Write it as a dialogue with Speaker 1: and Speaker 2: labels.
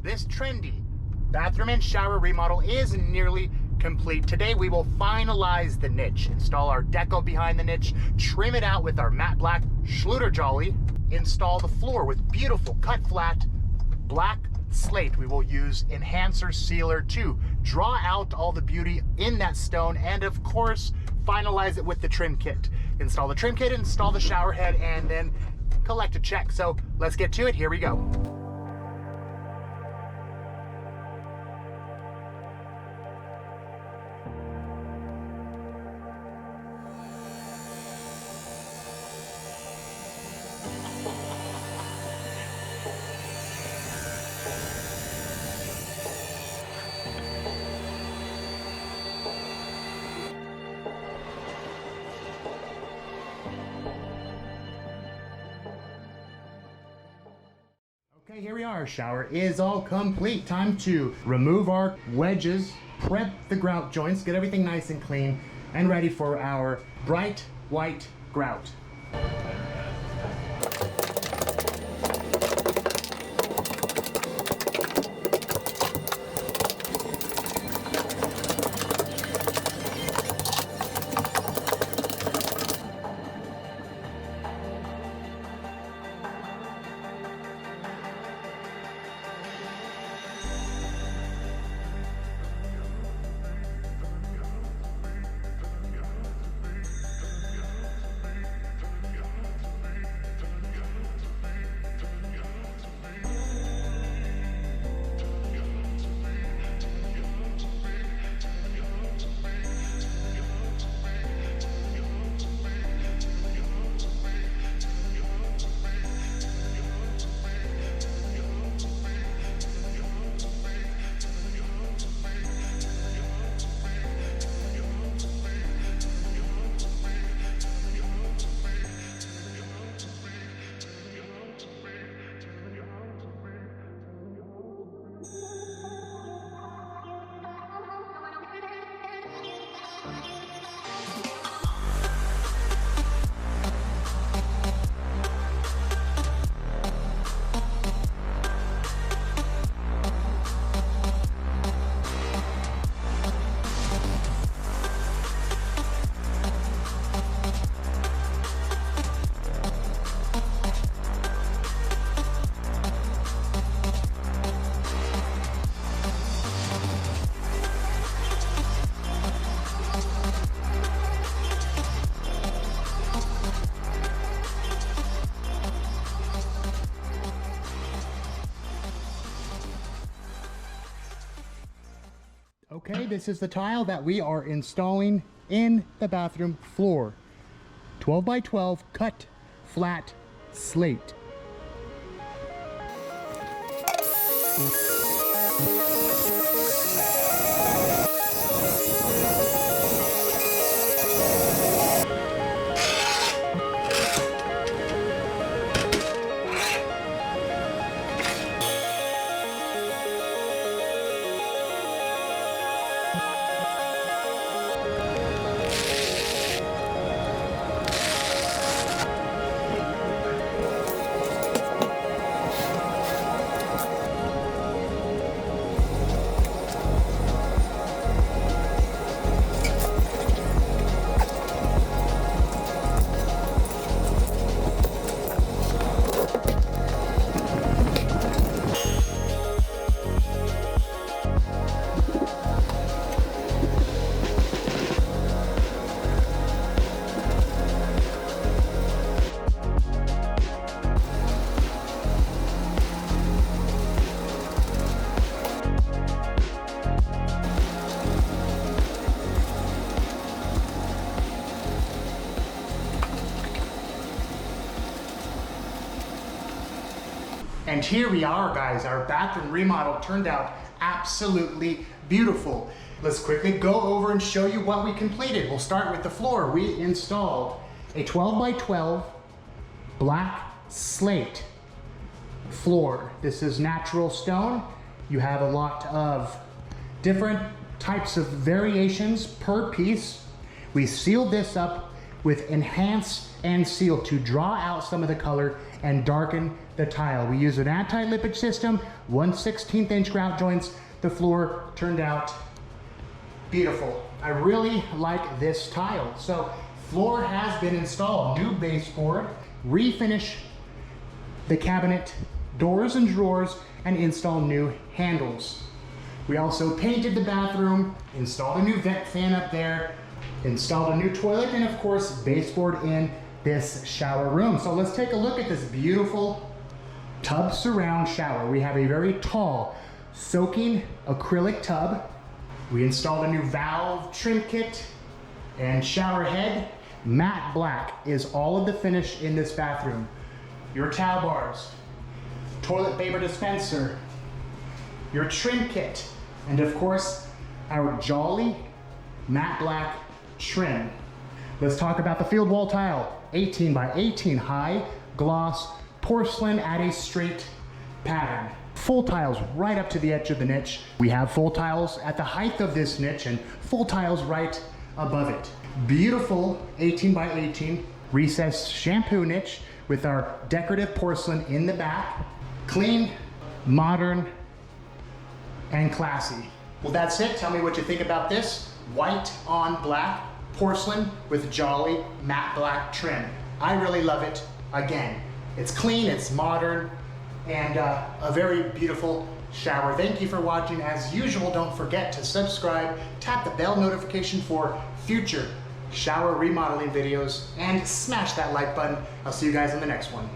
Speaker 1: This Trendy bathroom and shower remodel is nearly complete. Today we will finalize the niche, install our deco behind the niche, trim it out with our matte black Schluter Jolly, install the floor with beautiful cut flat black slate. We will use enhancer sealer to draw out all the beauty in that stone, and of course finalize it with the trim kit. Install the trim kit, install the shower head, and then collect a check. So let's get to it. Here we go. Okay, here we are. Shower is all complete. Time to remove our wedges, prep the grout joints, get everything nice and clean and ready for our bright white grout. Okay, this is the tile that we are installing in the bathroom floor. 12 by 12 cut flat slate. And here we are, guys. Our bathroom remodel turned out absolutely beautiful. Let's quickly go over and show you what we completed. We'll start with the floor. We installed a 12 by 12 black slate floor. This is natural stone. You have a lot of different types of variations per piece. We sealed this up with Enhance and Seal to draw out some of the color and darken the tile. We use an anti-lippage system, 1/16 inch grout joints. The floor turned out beautiful. I really like this tile. So floor has been installed, new baseboard, refinish the cabinet doors and drawers, and install new handles. We also painted the bathroom, installed a new vent fan up there, installed a new toilet, and of course baseboard in this shower room. So let's take a look at this beautiful tub surround shower. We have a very tall soaking acrylic tub. We installed a new valve trim kit and shower head. Matte black is all of the finish in this bathroom. Your towel bars, toilet paper dispenser, your trim kit, and of course our Jolly matte black trim. Let's talk about the field wall tile. 18 by 18 high gloss porcelain at a straight pattern. Full tiles right up to the edge of the niche. We have full tiles at the height of this niche and full tiles right above it. Beautiful 18 by 18 recessed shampoo niche with our decorative porcelain in the back. Clean, modern, and classy. Well, that's it. Tell me what you think about this. White on black porcelain with Jolly matte black trim. I really love it. Again, it's clean, it's modern, and a very beautiful shower. Thank you for watching. As usual, don't forget to subscribe, tap the bell notification for future shower remodeling videos, and smash that like button. I'll see you guys in the next one.